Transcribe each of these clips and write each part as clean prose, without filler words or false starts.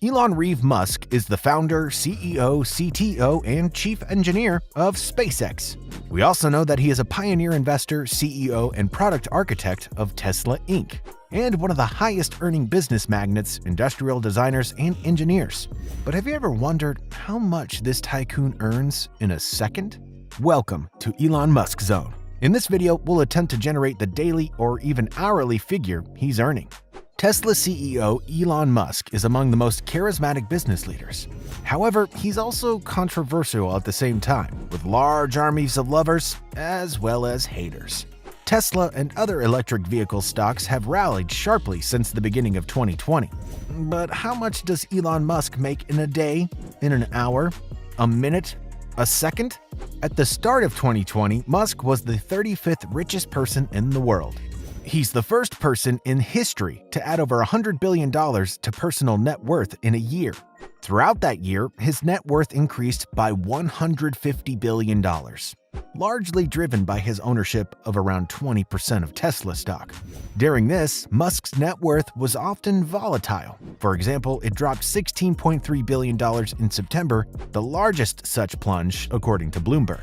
Elon Reeve Musk is the founder, CEO, CTO, and chief engineer of SpaceX. We also know that he is a pioneer investor, CEO, and product architect of Tesla Inc., and one of the highest-earning business magnates, industrial designers, and engineers. But have you ever wondered how much this tycoon earns in a second? Welcome to Elon Musk Zone. In this video, we'll attempt to generate the daily or even hourly figure he's earning. Tesla CEO Elon Musk is among the most charismatic business leaders. However, he's also controversial at the same time, with large armies of lovers as well as haters. Tesla and other electric vehicle stocks have rallied sharply since the beginning of 2020. But how much does Elon Musk make in a day, in an hour, a minute, a second? At the start of 2020, Musk was the 35th richest person in the world. He's the first person in history to add over $100 billion to personal net worth in a year. Throughout that year, his net worth increased by $150 billion, largely driven by his ownership of around 20% of Tesla stock. During this, Musk's net worth was often volatile. For example, it dropped $16.3 billion in September, the largest such plunge, according to Bloomberg.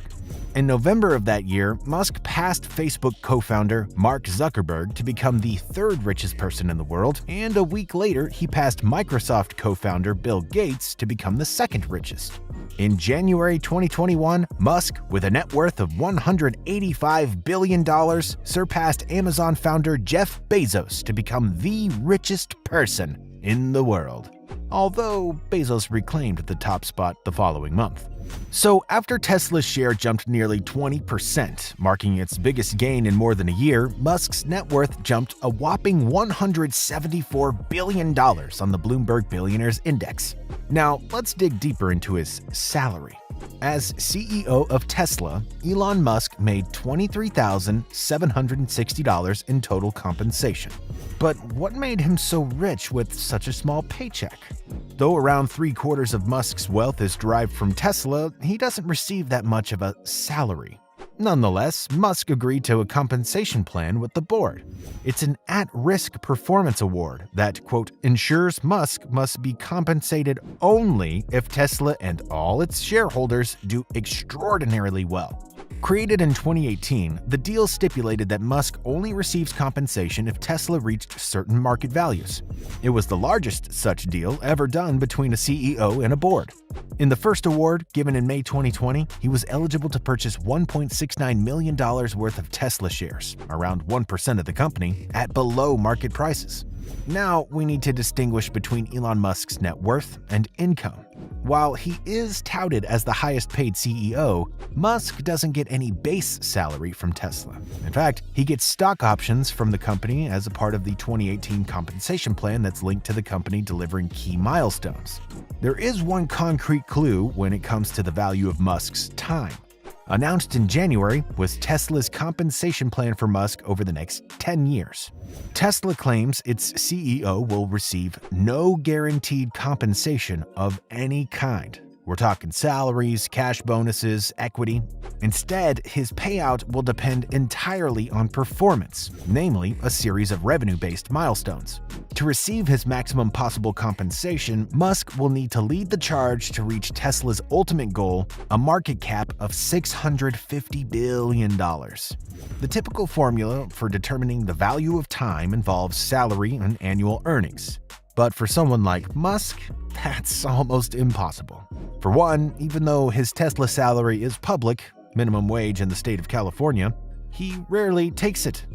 In November of that year, Musk passed Facebook co-founder Mark Zuckerberg to become the third richest person in the world, and a week later, he passed Microsoft co-founder Bill Gates to become the second richest. In January 2021, Musk, with a net worth of $185 billion, surpassed Amazon founder Jeff Bezos to become the richest person in the world, although Bezos reclaimed the top spot the following month. So after Tesla's share jumped nearly 20%, marking its biggest gain in more than a year, Musk's net worth jumped a whopping $174 billion on the Bloomberg Billionaires Index. Now, let's dig deeper into his salary. As CEO of Tesla, Elon Musk made $23,760 in total compensation. But what made him so rich with such a small paycheck? Though around 3/4 of Musk's wealth is derived from Tesla, he doesn't receive that much of a salary. Nonetheless, Musk agreed to a compensation plan with the board. It's an at-risk performance award that, quote, ensures Musk must be compensated only if Tesla and all its shareholders do extraordinarily well. Created in 2018, the deal stipulated that Musk only receives compensation if Tesla reached certain market values. It was the largest such deal ever done between a CEO and a board. In the first award, given in May 2020, he was eligible to purchase $1.69 million worth of Tesla shares, around 1% of the company, at below market prices. Now, we need to distinguish between Elon Musk's net worth and income. While he is touted as the highest-paid CEO, Musk doesn't get any base salary from Tesla. In fact, he gets stock options from the company as a part of the 2018 compensation plan that's linked to the company delivering key milestones. There is one concrete clue when it comes to the value of Musk's time. Announced in January was Tesla's compensation plan for Musk over the next 10 years. Tesla claims its CEO will receive no guaranteed compensation of any kind. We're talking salaries, cash bonuses, equity. Instead, his payout will depend entirely on performance, namely a series of revenue-based milestones. To receive his maximum possible compensation, Musk will need to lead the charge to reach Tesla's ultimate goal, a market cap of $650 billion. The typical formula for determining the value of time involves salary and annual earnings. But for someone like Musk, that's almost impossible. For one, even though his Tesla salary is public, minimum wage in the state of California, he rarely takes it.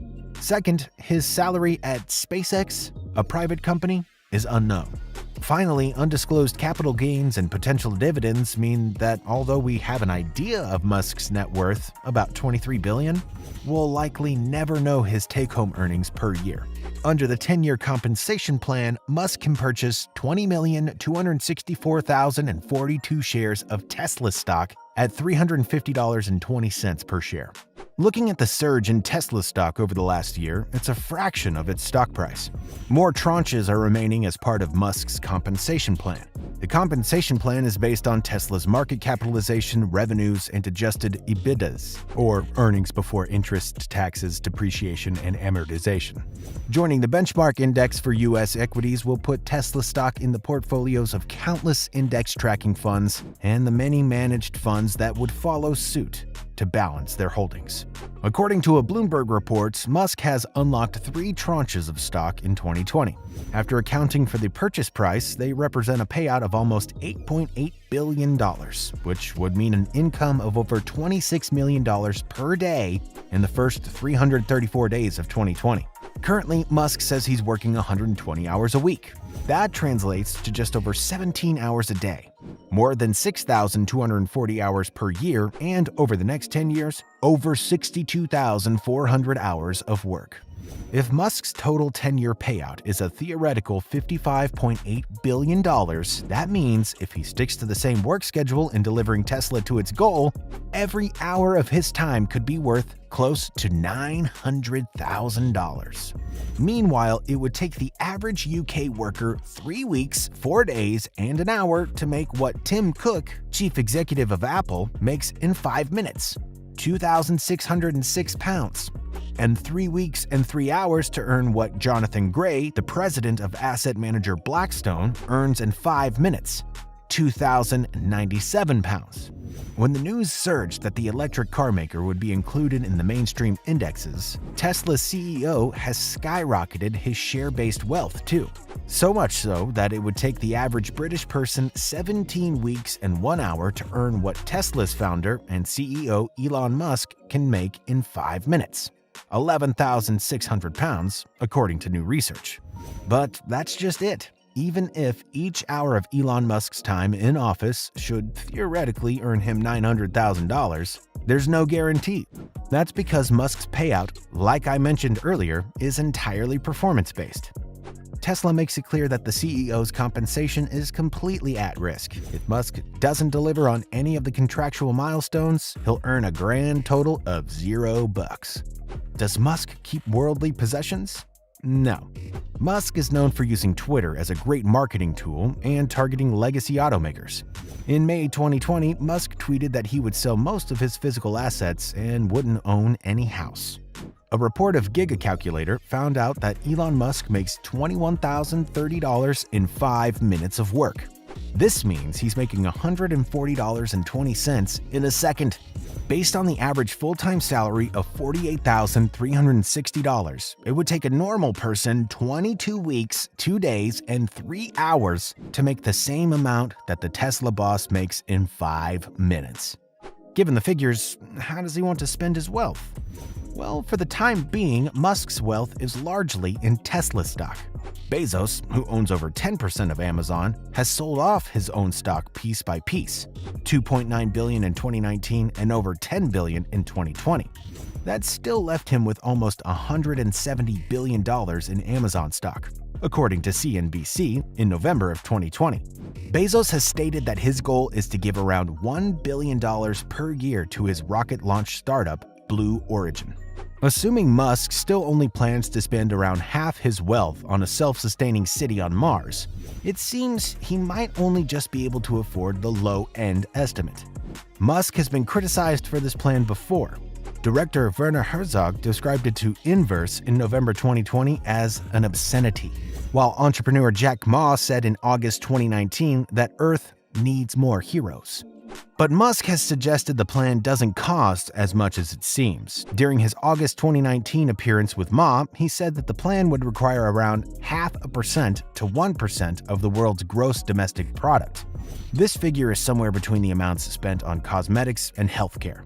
Second, his salary at SpaceX, a private company, is unknown. Finally, undisclosed capital gains and potential dividends mean that although we have an idea of Musk's net worth, about $23 billion, we'll likely never know his take-home earnings per year. Under the 10-year compensation plan, Musk can purchase 20,264,042 shares of Tesla stock at $350.20 per share. Looking at the surge in Tesla stock over the last year, it's a fraction of its stock price. More tranches are remaining as part of Musk's compensation plan. The compensation plan is based on Tesla's market capitalization, revenues, and adjusted EBITDAs, or earnings before interest, taxes, depreciation, and amortization. Joining the benchmark index for U.S. equities will put Tesla stock in the portfolios of countless index tracking funds and the many managed funds that would follow suit to balance their holdings. According to a Bloomberg report, Musk has unlocked 3 tranches of stock in 2020. After accounting for the purchase price, they represent a payout of almost $8.8 billion, which would mean an income of over $26 million per day in the first 334 days of 2020. Currently, Musk says he's working 120 hours a week. That translates to just over 17 hours a day, more than 6,240 hours per year, and over the next 10 years, over 62,400 hours of work. If Musk's total 10-year payout is a theoretical $55.8 billion, that means if he sticks to the same work schedule in delivering Tesla to its goal, every hour of his time could be worth close to $900,000. Meanwhile, it would take the average UK worker 3 weeks, 4 days, and an hour to make what Tim Cook, chief executive of Apple, makes in 5 minutes, 2,606 pounds. And 3 weeks and 3 hours to earn what Jonathan Gray, the president of asset manager Blackstone, earns in 5 minutes, 2,097 pounds. When the news surged that the electric car maker would be included in the mainstream indexes, Tesla's CEO has skyrocketed his share-based wealth too. So much so that it would take the average British person 17 weeks and 1 hour to earn what Tesla's founder and CEO Elon Musk can make in 5 minutes. 11,600 pounds, according to new research. But that's just it. Even if each hour of Elon Musk's time in office should theoretically earn him $900,000, there's no guarantee. That's because Musk's payout, like I mentioned earlier, is entirely performance-based. Tesla makes it clear that the CEO's compensation is completely at risk. If Musk doesn't deliver on any of the contractual milestones, he'll earn a grand total of $0. Does Musk keep worldly possessions? No. Musk is known for using Twitter as a great marketing tool and targeting legacy automakers. In May 2020, Musk tweeted that he would sell most of his physical assets and wouldn't own any house. A report of GigaCalculator found out that Elon Musk makes $21,030 in 5 minutes of work. This means he's making $140.20 in a second. Based on the average full-time salary of $48,360, it would take a normal person 22 weeks, 2 days, and 3 hours to make the same amount that the Tesla boss makes in 5 minutes. Given the figures, how does he want to spend his wealth? Well, for the time being, Musk's wealth is largely in Tesla stock. Bezos, who owns over 10% of Amazon, has sold off his own stock piece by piece, $2.9 billion in 2019 and over $10 billion in 2020. That still left him with almost $170 billion in Amazon stock, according to CNBC in November of 2020. Bezos has stated that his goal is to give around $1 billion per year to his rocket launch startup, Blue Origin. Assuming Musk still only plans to spend around half his wealth on a self-sustaining city on Mars, it seems he might only just be able to afford the low-end estimate. Musk has been criticized for this plan before. Director Werner Herzog described it to Inverse in November 2020 as an obscenity, while entrepreneur Jack Ma said in August 2019 that Earth needs more heroes. But Musk has suggested the plan doesn't cost as much as it seems. During his August 2019 appearance with Ma, he said that the plan would require around 0.5% to 1% of the world's gross domestic product. This figure is somewhere between the amounts spent on cosmetics and healthcare.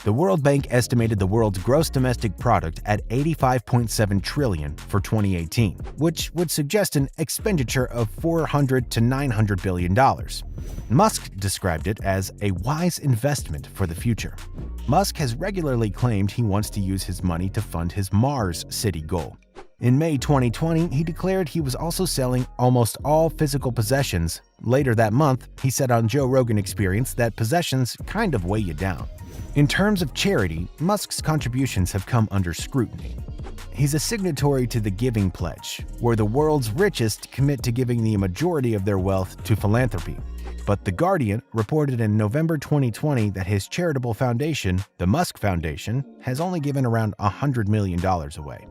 The World Bank estimated the world's gross domestic product at $85.7 trillion for 2018, which would suggest an expenditure of $400 to $900 billion. Musk described it as a wise investment for the future. Musk has regularly claimed he wants to use his money to fund his Mars city goal. In May 2020, he declared he was also selling almost all physical possessions. Later that month, he said on Joe Rogan Experience that possessions kind of weigh you down. In terms of charity, Musk's contributions have come under scrutiny. He's a signatory to the Giving Pledge, where the world's richest commit to giving the majority of their wealth to philanthropy. But The Guardian reported in November 2020 that his charitable foundation, the Musk Foundation, has only given around $100 million away.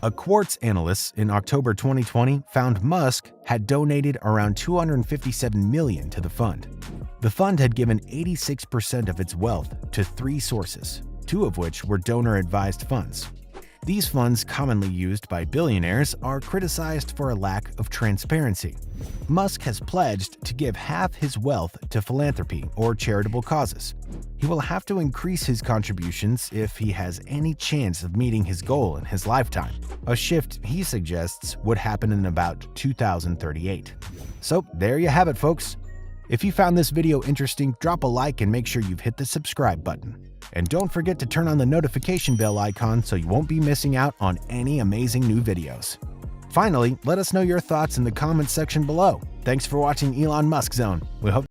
A Quartz analyst in October 2020 found Musk had donated around $257 million to the fund. The fund had given 86% of its wealth to 3 sources, 2 of which were donor-advised funds. These funds, commonly used by billionaires, are criticized for a lack of transparency. Musk has pledged to give half his wealth to philanthropy or charitable causes. He will have to increase his contributions if he has any chance of meeting his goal in his lifetime, a shift he suggests would happen in about 2038. So there you have it, folks. If you found this video interesting, drop a like and make sure you've hit the subscribe button. And don't forget to turn on the notification bell icon so you won't be missing out on any amazing new videos. Finally, let us know your thoughts in the comments section below. Thanks for watching Elon Musk Zone. We hope